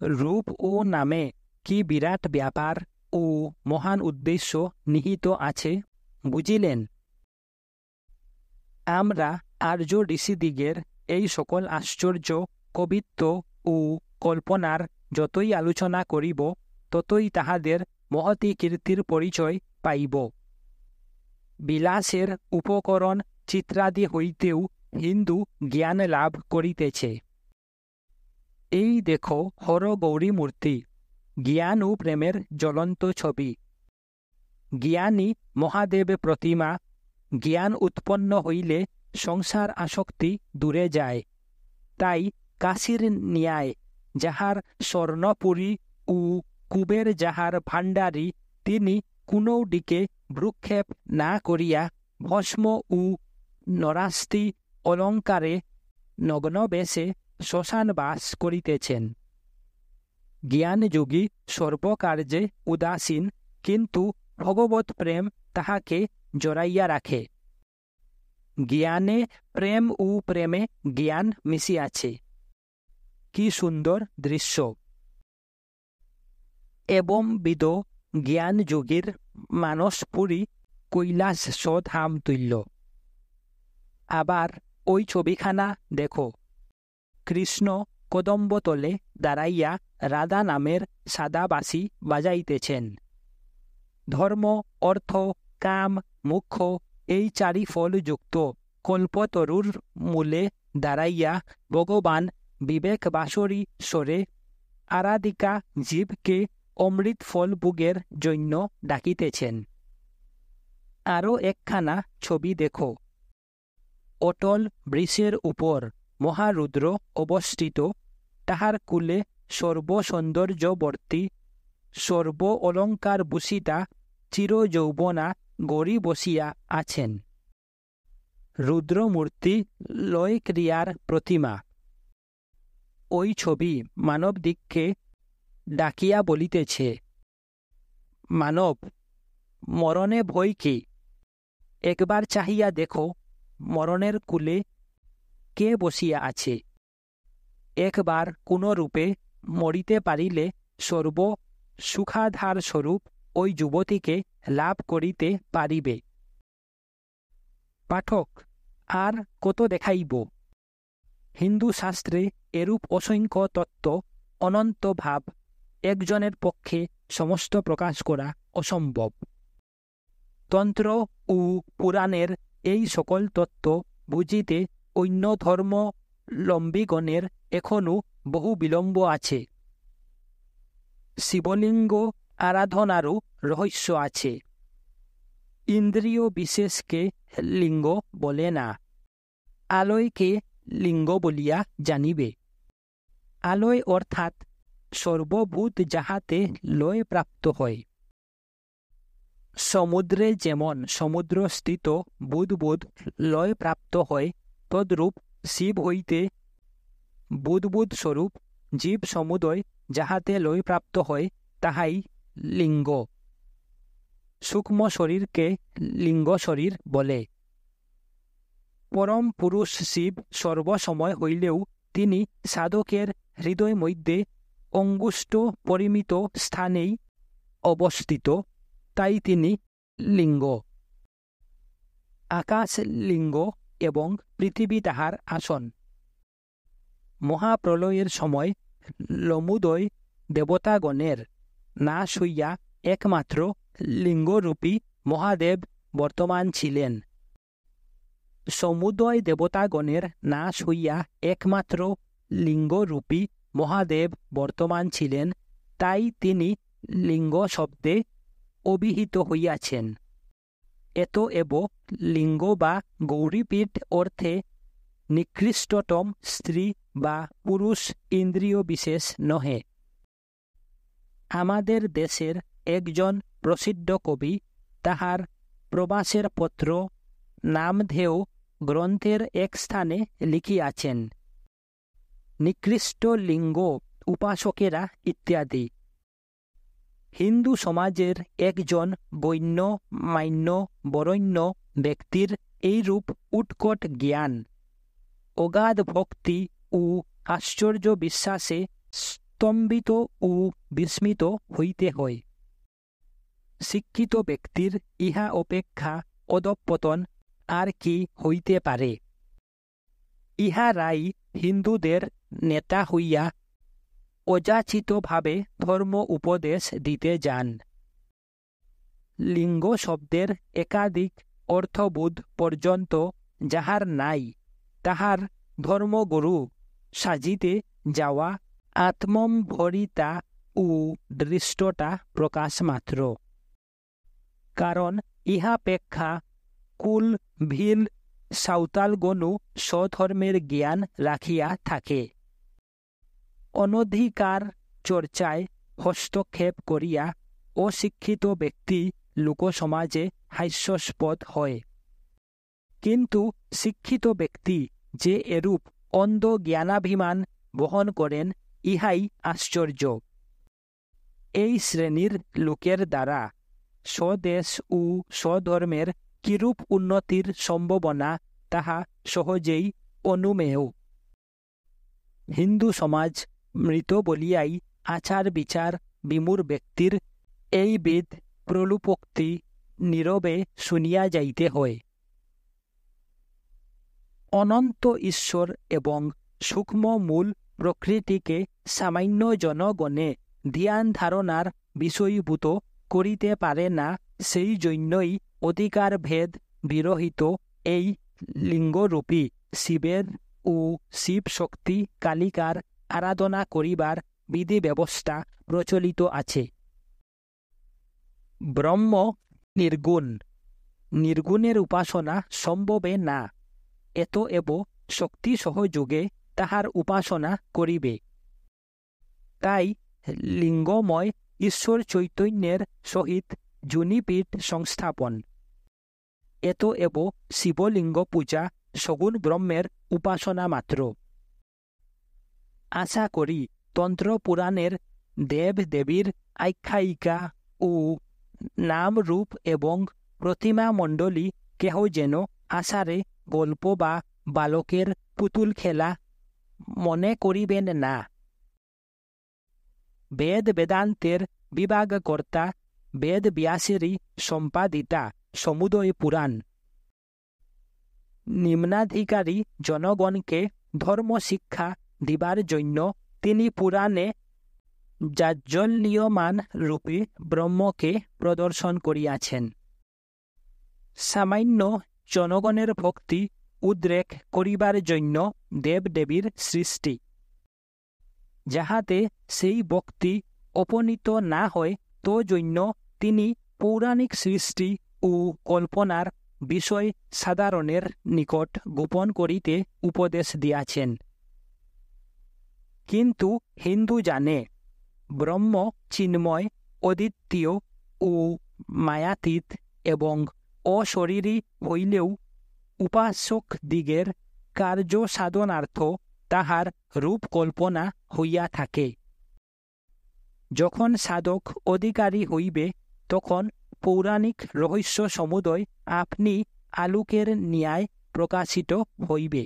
রূপ ও নামে কি বিরাট ব্যাপার ও মহান উদ্দেশ্য নিহিত আছে বুঝিলেন। আমরা আর্য ঋষিদিগের এই সকল আশ্চর্য কবিত্ব ও কল্পনার যতই আলোচনা করিব, ততই তাহাদের মহতী কীর্তির পরিচয় পাইব। বিলাসের উপকরণ চিত্রাদি হইতেও হিন্দু জ্ঞান লাভ করিতেছে। এই দেখো হর গৌরী মূর্তি, জ্ঞান ও প্রেমের জ্বলন্ত ছবি। জ্ঞানী মহাদেব প্রতিমা, জ্ঞান উৎপন্ন হইলে সংসার আসক্তি দূরে যায়। তাই কাশীর ন্যায় যাহার স্বর্ণপুরী ও কুবের যাহার ভাণ্ডারী, তিনি কোনও দিকে ভ্রুক্ষেপ না করিয়া ভস্ম ও নরাস্তি অলঙ্কারে নগ্নবেশে শ্মশানবাস করিতেছেন। জ্ঞানযোগী সর্বকার্যে উদাসীন, কিন্তু ভগবৎ প্রেম তাহাকে জড়াইয়া রাখে। জ্ঞানে প্রেম ও প্রেমে জ্ঞান মিশিয়াছে। কি সুন্দর দৃশ্য! এবংবিধ জ্ঞানযোগীর মানসপুরী কৈলাস সধাম তুল্য। আবার ওই ছবিখানা দেখো, কৃষ্ণ কদম্বতলে দাঁড়াইয়া রাধা নামের সাদা বাঁশি বাজাইতেছেন। ধর্ম, অর্থ, কাম, মোক্ষ এই চারি ফলযুক্ত কল্পতরুর মূলে দাঁড়াইয়া ভগবান বিবেক বাঁশরী স্বরে আরাধিকা জীবকে অমৃত ফল ভোগের জন্য ডাকিতেছেন। আরও একখানা ছবি দেখো, অটল বৃষের উপর মহারুদ্র অবস্থিত, তাহার কূলে সর্বসৌন্দর্যবর্তী সর্ব অলঙ্কার ভূষিতা চিরযৌবনা গৌরী বসিয়া আছেন। রুদ্রমূর্তি লয়ক্রিয়ার প্রতিমা। ওই ছবি মানবদিগকে ডাকিয়া বলিতেছে, মানব, মরণে ভয় কি? একবার চাহিয়া দেখো মরণের কূলে কে বসিয়া আছে। একবার কোন রূপে মরিতে পারিলে সর্ব সুখাধার স্বরূপ ওই যুবতীকে লাভ করিতে পারিবে। পাঠক, আর কত দেখাইব? হিন্দু শাস্ত্রে এরূপ অসংখ্য তত্ত্ব, অনন্ত ভাব একজনের পক্ষে সমস্ত প্রকাশ করা অসম্ভব। তন্ত্র ও পুরাণের এই সকল তত্ত্ব বুঝিতে অন্য ধর্ম লম্বিগণের এখনও বহু বিলম্ব আছে। শিবলিঙ্গ আরাধনারও রহস্য আছে। ইন্দ্রিয় বিশেষকে লিঙ্গ বলে না, আলয়কে লিঙ্গ বলিয়া জানিবে। আলয় অর্থাৎ সর্বভূত যাহাতে লয় প্রাপ্ত হয়। সমুদ্রে যেমন সমুদ্রস্থিত বুদ্বুদ লয় প্রাপ্ত হয়, তদ্রূপ শিব হইতে বুদ্বুদ স্বরূপ জীব সমুদয় যাহাতে লয় প্রাপ্ত হয়, তাহাই লিঙ্গ। সূক্ষ্ম শরীরকে লিঙ্গ শরীর বলে। পরম পুরুষ শিব সর্বসময় হইলেও তিনি সাধকের হৃদয় মধ্যে অঙ্গুষ্ঠ পরিমিত স্থানেই অবস্থিত, তাই তিনি লিঙ্গ। আকাশ লিঙ্গ এবং পৃথিবী তাহার আসন। মহাপ্রলয়ের সময় লমুদয় দেবতাগণের নাশ হইয়া একমাত্র লিঙ্গরূপী মহাদেব বর্তমান ছিলেন। সমুদয় দেবতাগণের নাশ হইয়া একমাত্র লিঙ্গরূপী মহাদেব বর্তমান ছিলেন, তাই তিনি লিঙ্গ শব্দে অভিহিত হইয়াছেন। এতএব লিঙ্গ বা গৌরীপীঠ অর্থে নিকৃষ্টতম স্ত্রী বা পুরুষ ইন্দ্রিয় বিশেষ নহে। আমাদের দেশের একজন প্রসিদ্ধ কবি তাহার প্রবাসের পত্র নামধেয় গ্রন্থের এক স্থানে লিখিয়াছেন, নিকৃষ্ট লিঙ্গ উপাসকেরা ইত্যাদি। হিন্দু সমাজের একজন বৈন্য মান্য বরেণ্য ব্যক্তির এইরূপ উৎকট জ্ঞান, অগাধ ভক্তি ও আশ্চর্য বিশ্বাসে স্তম্ভিত ও বিস্মিত হইতে হয়। শিক্ষিত ব্যক্তির ইহা অপেক্ষা অধঃপতন আর কি হইতে পারে? ইহারাই হিন্দুদের নেতা হইয়া অযাচিতভাবে ধর্ম উপদেশ দিতে যান। লিঙ্গ শব্দের একাধিক অর্থবোধ পর্যন্ত যাহার নাই, তাহার ধর্মগুরু সাজিতে যাওয়া আত্মম্ভরিতা ও দৃষ্টতা প্রকাশ মাত্র। কারণ ইহাপেক্ষা কুল ভিল সাঁওতালগণও স্বধর্মের জ্ঞান রাখিয়া থাকে। অনধিকার চর্চায় হস্তক্ষেপ করিয়া অশিক্ষিত ব্যক্তি লোকসমাজে হাস্যাস্পদ হয়। কিন্তু শিক্ষিত ব্যক্তি যে এরূপ অন্ধ জ্ঞানাভিমান বহন করেন, ইহাই আশ্চর্য। এই শ্রেণীর লোকের দ্বারা স্বদেশ ও স্বধর্মের কিরূপ উন্নতির সম্ভাবনা তাহা সহজেই অনুমেয়। হিন্দু সমাজ মৃত বলিয়াই আচার বিচার বিমূঢ় ব্যক্তির এইবিধ প্রলুপোক্তি নীরবে শুনিয়া যাইতে হয়। অনন্ত ঈশ্বর এবং সূক্ষ্ম মূল প্রকৃতিকে সামান্য জনগণে ধ্যান ধারণার বিষয়ীভূত করিতে পারে না, সেই জন্যই অধিকার ভেদ বিরহিত এই লিঙ্গরূপী শিবের ও শিব শক্তি কালিকার আরাধনা করিবার বিধি ব্যবস্থা প্রচলিত আছে। ব্রহ্ম নির্গুণ, নির্গুণের উপাসনা সম্ভবে না, এতএব শক্তি সহযোগে তাহার উপাসনা করিবে। তাই লিঙ্গময় ঈশ্বর চৈতন্যের সহিত যোনিপীঠ সংস্থাপন। এতএব শিবলিঙ্গ পূজা সগুণ ব্রহ্মের উপাসনা মাত্র। আশা করি তন্ত্র পুরাণের দেব দেবীর আখ্যায়িকা ও নাম রূপ এবং প্রতিমা মণ্ডলী কেহ যেন আশারে গল্প বা বালকের পুতুল খেলা মনে করিবেন না। বেদ বেদান্তের বিভাগকর্তা বেদ ব্যাসেরই সম্পাদিতা সমুদয় পুরাণ নিম্নাধিকারী জনগণকে ধর্ম শিক্ষা দিবার জন্য তিনি পুরাণে জাজ্বল্যমান রূপে ব্রহ্মকে প্রদর্শন করিয়াছেন। সামান্য জনগণের ভক্তি উদ্রেক করিবার জন্য দেবদেবীর সৃষ্টি, যাহাতে সেই ব্যক্তি অপনীত না হয় তো জন্য তিনি পৌরাণিক সৃষ্টি ও কল্পনার বিষয় সাধারণের নিকট গোপন করিতে উপদেশ দিয়াছেন। কিন্তু হিন্দু জানে ব্রহ্ম চিন্ময়, অদ্বিতীয় ও মায়াতীত এবং অশরীরী হইলেও উপাসক দিগের কার্য সাধনার্থ তাহার রূপকল্পনা হইয়া থাকে। যখন সাধক অধিকারী হইবে তখন পৌরাণিক রহস্য সমুদয় আপনি আলোকের ন্যায় প্রকাশিত হইবে।